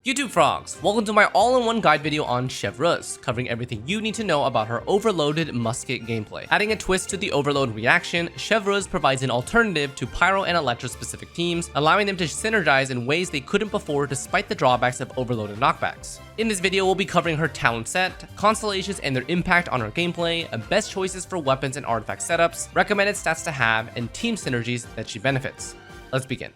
YouTube frogs, welcome to my all-in-one guide video on Chevreuse, covering everything you need to know about her overloaded musket gameplay. Adding a twist to the overload reaction, Chevreuse provides an alternative to Pyro and Electro specific teams, allowing them to synergize in ways they couldn't before despite the drawbacks of overloaded knockbacks. In this video, we'll be covering her talent set, constellations and their impact on her gameplay, best choices for weapons and artifact setups, recommended stats to have, and team synergies that she benefits. Let's begin.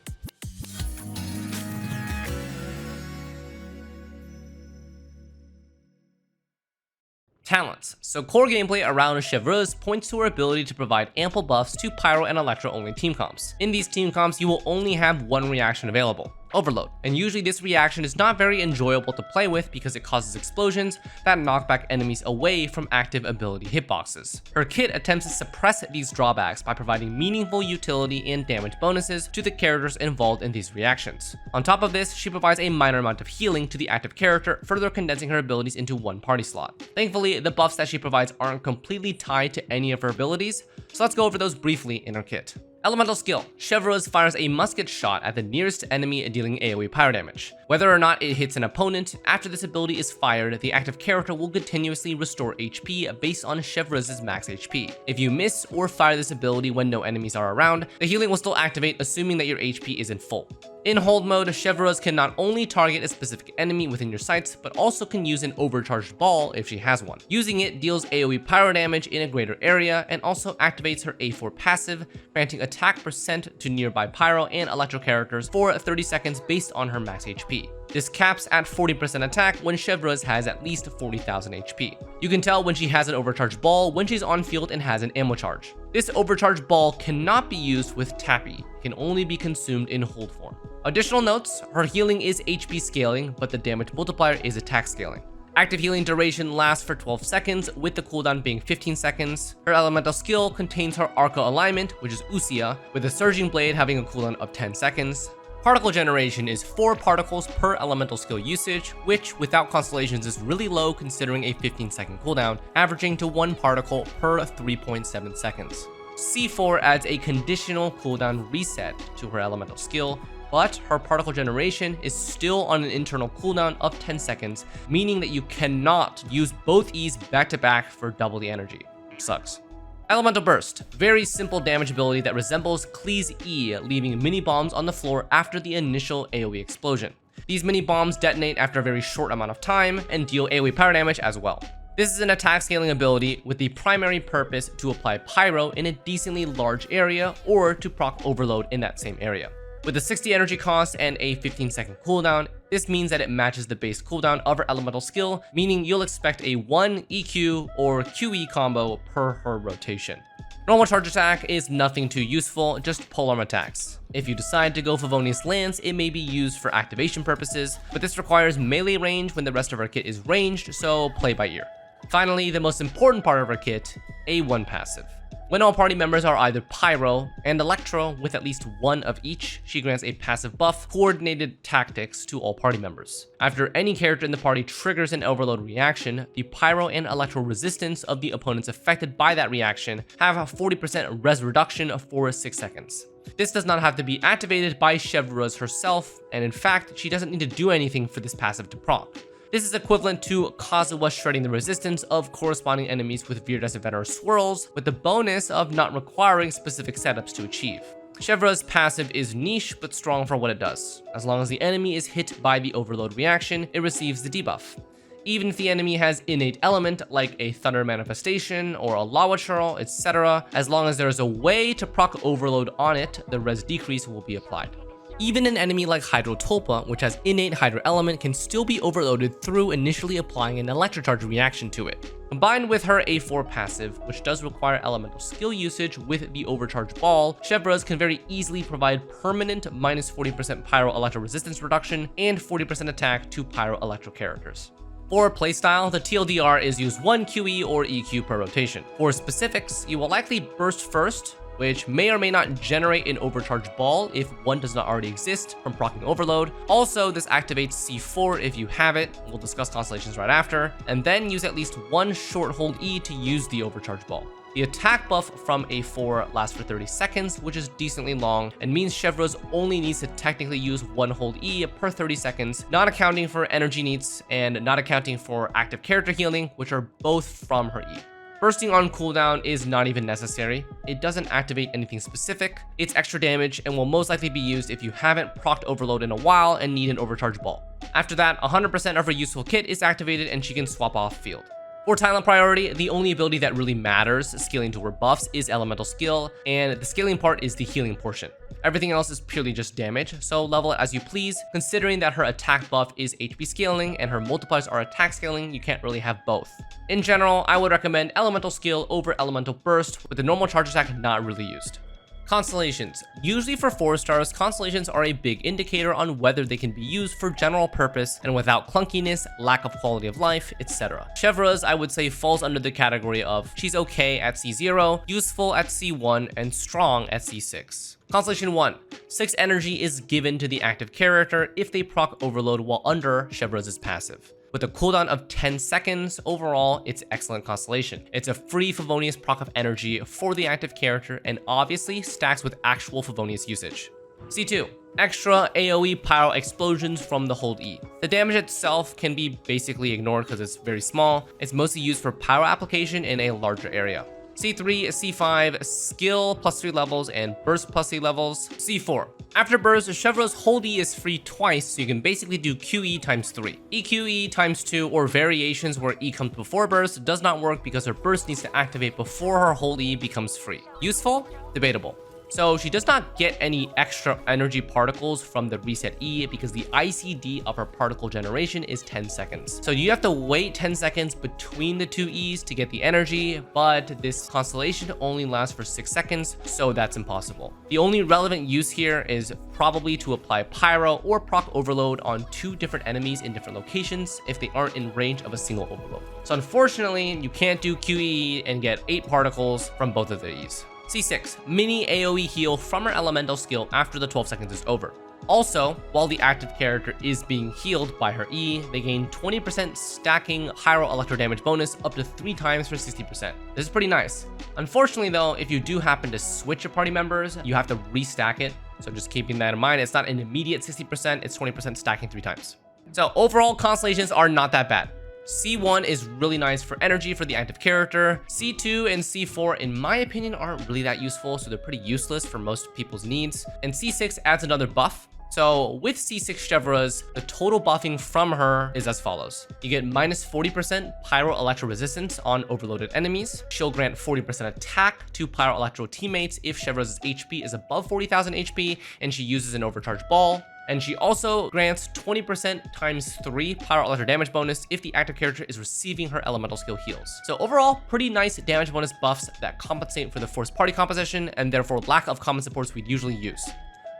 Talents. So core gameplay around Chevreuse points to her ability to provide ample buffs to Pyro and Electro only team comps. In these team comps, you will only have one reaction available: Overload, and usually this reaction is not very enjoyable to play with because it causes explosions that knock back enemies away from active ability hitboxes. Her kit attempts to suppress these drawbacks by providing meaningful utility and damage bonuses to the characters involved in these reactions. On top of this, she provides a minor amount of healing to the active character, further condensing her abilities into one party slot. Thankfully, the buffs that she provides aren't completely tied to any of her abilities, so let's go over those briefly in her kit. Elemental skill. Chevreuse fires a musket shot at the nearest enemy, dealing AoE pyro damage. Whether or not it hits an opponent, after this ability is fired, the active character will continuously restore HP based on Chevreuse's max HP. If you miss or fire this ability when no enemies are around, the healing will still activate, assuming that your HP is in full. In hold mode, Chevreuse can not only target a specific enemy within your sights, but also can use an overcharged ball if she has one. Using it deals AoE pyro damage in a greater area and also activates her A4 passive, granting attack percent to nearby Pyro and Electro characters for 30 seconds based on her max HP. This caps at 40% attack when Chevreuse has at least 40,000 HP. You can tell when she has an overcharged ball when she's on field and has an ammo charge. This overcharged ball cannot be used with Tappy, can only be consumed in hold form. Additional notes, her healing is HP scaling, but the damage multiplier is attack scaling. Active healing duration lasts for 12 seconds, with the cooldown being 15 seconds. Her elemental skill contains her Arco alignment, which is Usia, with the Surging Blade having a cooldown of 10 seconds. Particle generation is 4 particles per elemental skill usage, which without constellations is really low considering a 15-second cooldown, averaging to 1 particle per 3.7 seconds. C4 adds a conditional cooldown reset to her elemental skill, but her particle generation is still on an internal cooldown of 10 seconds, meaning that you cannot use both E's back to back for double the energy. Sucks. Elemental Burst, very simple damage ability that resembles Xlice E, leaving mini bombs on the floor after the initial AoE explosion. These mini bombs detonate after a very short amount of time and deal AoE pyro damage as well. This is an attack scaling ability with the primary purpose to apply Pyro in a decently large area or to proc Overload in that same area. With a 60 energy cost and a 15-second cooldown, this means that it matches the base cooldown of her elemental skill, meaning you'll expect a 1 EQ or QE combo per her rotation. Normal charge attack is nothing too useful, just polearm attacks. If you decide to go Favonius Lance, it may be used for activation purposes, but this requires melee range when the rest of her kit is ranged, so play by ear. Finally, the most important part of her kit, A1 passive. When all party members are either Pyro and Electro with at least one of each, she grants a passive buff, Coordinated Tactics, to all party members. After any character in the party triggers an overload reaction, the Pyro and Electro resistance of the opponents affected by that reaction have a 40% res reduction for 6 seconds. This does not have to be activated by Chevreuse herself, and in fact, she doesn't need to do anything for this passive to proc. This is equivalent to Kazuha shredding the resistance of corresponding enemies with Viridescent Venom swirls, with the bonus of not requiring specific setups to achieve. Chevreuse's passive is niche but strong for what it does. As long as the enemy is hit by the overload reaction, it receives the debuff. Even if the enemy has innate element like a thunder manifestation or a lava churl, etc., as long as there is a way to proc overload on it, the res decrease will be applied. Even an enemy like Hydrotulpa, which has innate Hydro element, can still be overloaded through initially applying an electrocharge reaction to it. Combined with her A4 passive, which does require elemental skill usage with the overcharged ball, Chevreuse can very easily provide permanent minus 40% Pyro Electro resistance reduction and 40% attack to Pyro Electro characters. For playstyle, the TLDR is use 1 QE or EQ per rotation. For specifics, you will likely burst first, which may or may not generate an overcharged ball if one does not already exist from proccing overload. Also, this activates C4 if you have it. We'll discuss constellations right after. And then use at least one short hold E to use the overcharged ball. The attack buff from a 4 lasts for 30 seconds, which is decently long, and means Chevreuse only needs to technically use one hold E per 30 seconds, not accounting for energy needs and not accounting for active character healing, which are both from her E. Bursting on cooldown is not even necessary. It doesn't activate anything specific. It's extra damage and will most likely be used if you haven't procced Overload in a while and need an overcharge ball. After that, 100% of her useful kit is activated and she can swap off field. For talent priority, the only ability that really matters scaling to her buffs is elemental skill, and the scaling part is the healing portion. Everything else is purely just damage, so level it as you please. Considering that her attack buff is HP scaling and her multipliers are attack scaling, you can't really have both. In general, I would recommend elemental skill over elemental burst, with the normal charge attack not really used. Constellations. Usually for 4 stars, constellations are a big indicator on whether they can be used for general purpose and without clunkiness, lack of quality of life, etc. Chevreuse, I would say, falls under the category of she's okay at C0, useful at C1, and strong at C6. Constellation 1. 6 energy is given to the active character if they proc Overload while under Chevreuse's passive. With a cooldown of 10 seconds, overall, it's excellent constellation. It's a free Favonius proc of energy for the active character and obviously stacks with actual Favonius usage. C2. Extra AoE pyro explosions from the hold E. The damage itself can be basically ignored because it's very small. It's mostly used for pyro application in a larger area. C3, C5, skill plus 3 levels and burst plus 3 levels. C4. After burst, Chevreuse hold E is free twice, so you can basically do QE times 3. EQE times 2 or variations where E comes before burst does not work because her burst needs to activate before her hold E becomes free. Useful? Debatable. So she does not get any extra energy particles from the reset E because the ICD of her particle generation is 10 seconds. So you have to wait 10 seconds between the 2 E's to get the energy, but this constellation only lasts for 6 seconds, so that's impossible. The only relevant use here is probably to apply Pyro or proc Overload on 2 different enemies in different locations if they aren't in range of a single Overload. So unfortunately, you can't do QE and get 8 particles from both of these. C6, mini AoE heal from her elemental skill after the 12 seconds is over. Also, while the active character is being healed by her E, they gain 20% stacking pyro electro damage bonus up to 3 times for 60%. This is pretty nice. Unfortunately though, if you do happen to switch your party members, you have to restack it. So just keeping that in mind, it's not an immediate 60%, it's 20% stacking 3 times. So overall, constellations are not that bad. C1 is really nice for energy for the active character. C2 and C4, in my opinion, aren't really that useful, so they're pretty useless for most people's needs. And C6 adds another buff. So with C6 Chevreuse, the total buffing from her is as follows. You get minus 40% pyro electro resistance on overloaded enemies. She'll grant 40% attack to pyro electro teammates if Chevreuse's HP is above 40,000 HP and she uses an overcharge ball. And she also grants 20% times 3 pyro electro damage bonus if the active character is receiving her elemental skill heals. So overall, pretty nice damage bonus buffs that compensate for the forced party composition and therefore lack of common supports we'd usually use.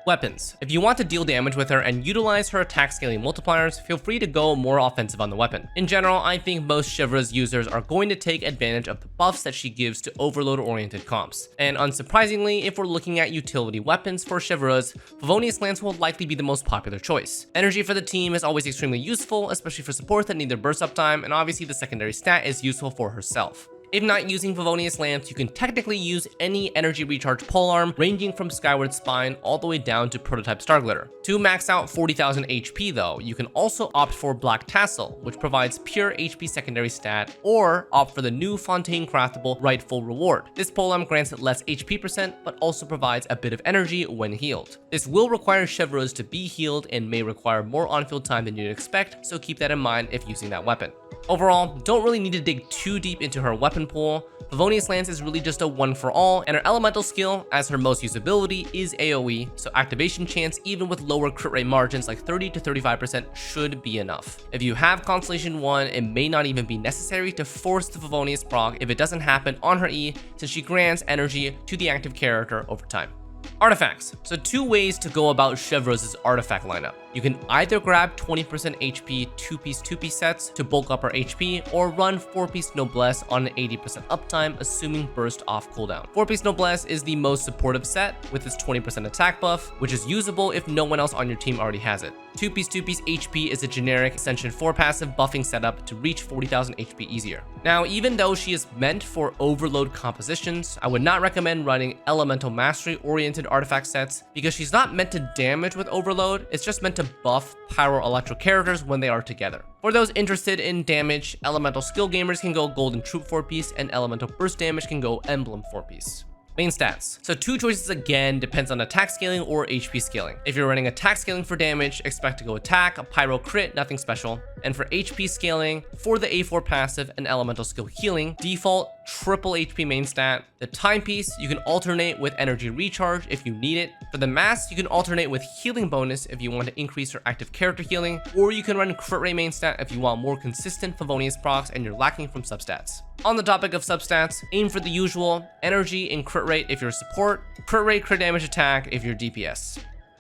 Weapons. If you want to deal damage with her and utilize her attack scaling multipliers, feel free to go more offensive on the weapon. In general, I think most Chevreuse users are going to take advantage of the buffs that she gives to overload-oriented comps. And unsurprisingly, if we're looking at utility weapons for Chevreuse, Favonius Lance will likely be the most popular choice. Energy for the team is always extremely useful, especially for support that need their burst uptime, and obviously the secondary stat is useful for herself. If not using Favonius Lamps, you can technically use any energy recharge polearm ranging from Skyward Spine all the way down to Prototype Starglitter. To max out 40,000 HP though, you can also opt for Black Tassel, which provides pure HP secondary stat, or opt for the new Fontaine craftable Rightful Reward. This polearm grants less HP percent, but also provides a bit of energy when healed. This will require Chevreuse to be healed and may require more on-field time than you'd expect, so keep that in mind if using that weapon. Overall, don't really need to dig too deep into her weapon pool. Favonius Lance is really just a one for all, and her elemental skill, as her most usability, is AoE, so activation chance even with lower crit rate margins like 30 to 35% should be enough. If you have Constellation 1, it may not even be necessary to force the Favonius proc if it doesn't happen on her E, since she grants energy to the active character over time. Artifacts. So 2 ways to go about Chevreuse's artifact lineup. You can either grab 20% HP 2-piece sets to bulk up her HP, or run 4-piece Noblesse on an 80% uptime, assuming burst off cooldown. 4-piece Noblesse is the most supportive set with its 20% attack buff, which is usable if no one else on your team already has it. 2-piece HP is a generic Ascension 4 passive buffing setup to reach 40,000 HP easier. Now, even though she is meant for overload compositions, I would not recommend running Elemental Mastery oriented artifact sets because she's not meant to damage with overload, it's just meant to buff Pyro Electro characters when they are together. For those interested in damage, Elemental Skill gamers can go Golden Troop 4-piece, and Elemental Burst damage can go Emblem 4-piece. Main stats. So 2 choices again depends on attack scaling or HP scaling. If you're running attack scaling for damage, expect to go attack, a pyro crit, nothing special. And for HP scaling, for the A4 passive and elemental skill healing, default triple HP main stat. The timepiece, you can alternate with energy recharge if you need it. For the mask, you can alternate with healing bonus if you want to increase your active character healing, or you can run crit rate main stat if you want more consistent Favonius procs and you're lacking from substats. On the topic of substats, aim for the usual: energy and crit rate if you're support, crit rate, crit damage attack if you're DPS.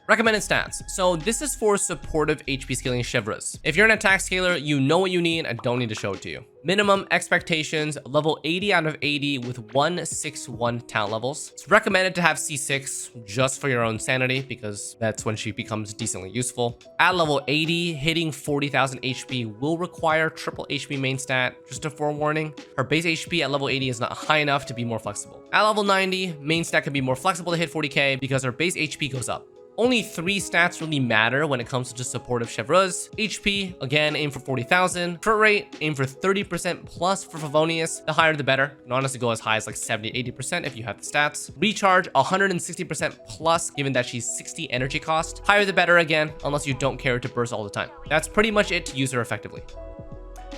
Recommended stats. So this is for supportive HP scaling Chevreuse. If you're an attack scaler, you know what you need. I don't need to show it to you. Minimum expectations, level 80 out of 80 with 161 talent levels. It's recommended to have C6 just for your own sanity because that's when she becomes decently useful. At level 80, hitting 40,000 HP will require triple HP main stat. Just a forewarning, her base HP at level 80 is not high enough to be more flexible. At level 90, main stat can be more flexible to hit 40k because her base HP goes up. Only 3 stats really matter when it comes to supportive Chevreuse. HP, again, aim for 40,000. Crit rate, aim for 30% plus for Favonius. The higher the better. You can honestly go as high as like 70-80% if you have the stats. Recharge, 160% plus, given that she's 60 energy cost. Higher the better again, unless you don't care to burst all the time. That's pretty much it to use her effectively.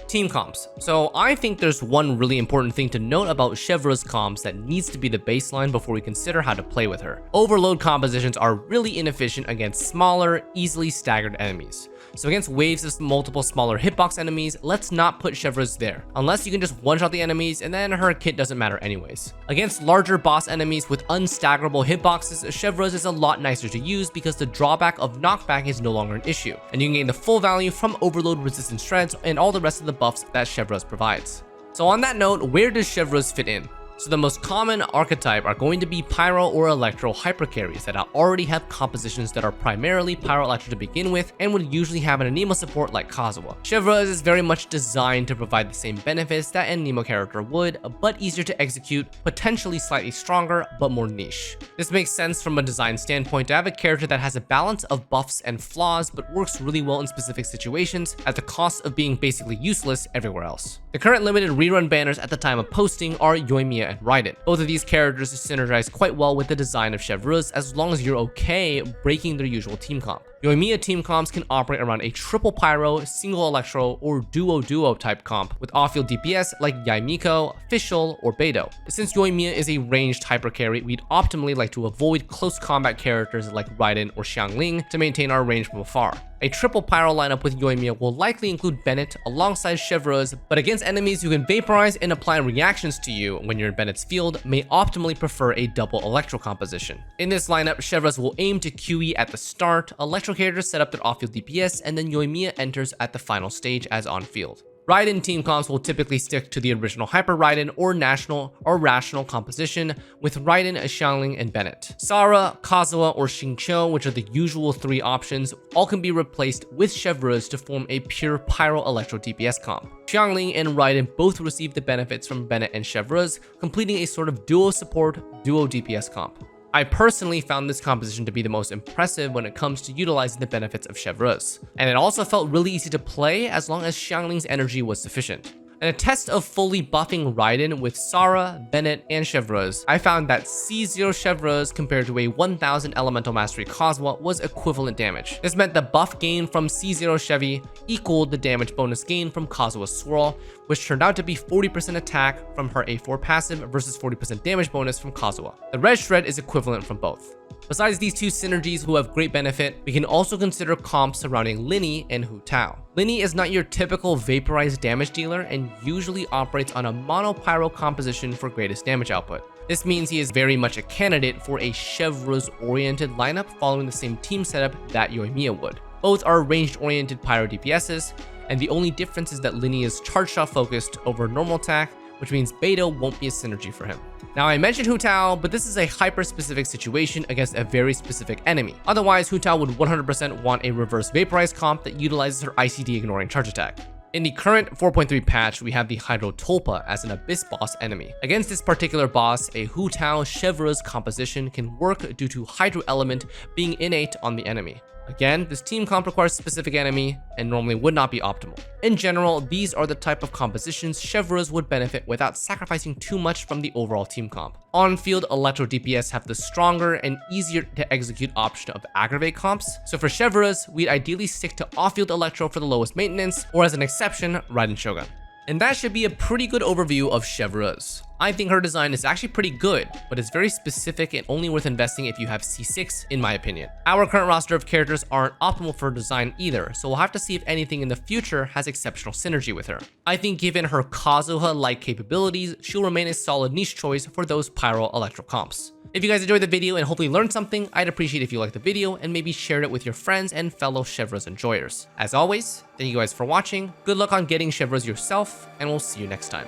Team comps. So I think there's one really important thing to note about Chevreuse comps that needs to be the baseline before we consider how to play with her. Overload compositions are really inefficient against smaller, easily staggered enemies. So against waves of multiple smaller hitbox enemies, let's not put Chevreuse there, unless you can just one-shot the enemies and then her kit doesn't matter anyways. Against larger boss enemies with unstaggerable hitboxes, Chevreuse is a lot nicer to use because the drawback of knockback is no longer an issue, and you can gain the full value from overload resistant shreds and all the rest of the buffs that Chevreuse provides. So on that note, where does Chevreuse fit in? So the most common archetype are going to be Pyro or Electro hypercarries that already have compositions that are primarily Pyro Electro to begin with and would usually have an Anemo support like Kazuha. Chevreuse is very much designed to provide the same benefits that an Anemo character would, but easier to execute, potentially slightly stronger, but more niche. This makes sense from a design standpoint to have a character that has a balance of buffs and flaws, but works really well in specific situations at the cost of being basically useless everywhere else. The current limited rerun banners at the time of posting are Yoimiya and Raiden. Both of these characters synergize quite well with the design of Chevreuse as long as you're okay breaking their usual team comp. Yoimiya team comps can operate around a triple pyro, single electro, or duo type comp with off-field DPS like Yaimiko, Fischl, or Beidou. Since Yoimiya is a ranged hyper carry, we'd optimally like to avoid close combat characters like Raiden or Xiangling to maintain our range from afar. A triple pyro lineup with Yoimiya will likely include Bennett alongside Chevreuse, but against enemies who can vaporize and apply reactions to you when you're in Bennett's field, may optimally prefer a double electro composition. In this lineup, Chevreuse will aim to QE at the start, electro characters set up their off-field DPS, and then Yoimiya enters at the final stage as on-field. Raiden team comps will typically stick to the original Hyper Raiden or National or Rational composition with Raiden, Xiangling, and Bennett. Sara, Kazuha, or Xingqiu, which are the usual 3 options, all can be replaced with Chevreuse to form a pure Pyro Electro DPS comp. Xiangling and Raiden both receive the benefits from Bennett and Chevreuse, completing a sort of duo support, duo DPS comp. I personally found this composition to be the most impressive when it comes to utilizing the benefits of Chevreuse, and it also felt really easy to play as long as Xiangling's energy was sufficient. In a test of fully buffing Raiden with Sara, Bennett, and Chevreuse, I found that C0 Chevreuse compared to a 1000 Elemental Mastery Kazuha was equivalent damage. This meant the buff gain from C0 Chevy equaled the damage bonus gain from Kazuha's Swirl, which turned out to be 40% attack from her A4 passive versus 40% damage bonus from Kazuha. The Red Shred is equivalent from both. Besides these 2 synergies who have great benefit, we can also consider comps surrounding Linny and Hu Tao. Linny is not your typical vaporized damage dealer and usually operates on a mono pyro composition for greatest damage output. This means he is very much a candidate for a Chevreuse oriented lineup following the same team setup that Yoimiya would. Both are ranged-oriented pyro DPSs, and the only difference is that Linny is charge shot focused over normal attack, which means Beta won't be a synergy for him. Now I mentioned Hu Tao, but this is a hyper-specific situation against a very specific enemy. Otherwise, Hu Tao would 100% want a reverse Vaporize comp that utilizes her ICD ignoring charge attack. In the current 4.3 patch, we have the Hydro Tulpa as an Abyss boss enemy. Against this particular boss, a Hu Tao Chevreuse composition can work due to Hydro element being innate on the enemy. Again, this team comp requires a specific enemy and normally would not be optimal. In general, these are the type of compositions Chevreuse would benefit without sacrificing too much from the overall team comp. On-field Electro DPS have the stronger and easier to execute option of aggravate comps, so for Chevreuse, we'd ideally stick to off-field Electro for the lowest maintenance, or as an exception, Raiden Shogun. And that should be a pretty good overview of Chevreuse. I think her design is actually pretty good, but it's very specific and only worth investing if you have C6 in my opinion. Our current roster of characters aren't optimal for design either, so we'll have to see if anything in the future has exceptional synergy with her. I think given her Kazuha-like capabilities, she'll remain a solid niche choice for those Pyro Electro comps. If you guys enjoyed the video and hopefully learned something, I'd appreciate if you liked the video and maybe shared it with your friends and fellow Chevreuse enjoyers. As always, thank you guys for watching, good luck on getting Chevreuse yourself, and we'll see you next time.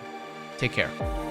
Take care.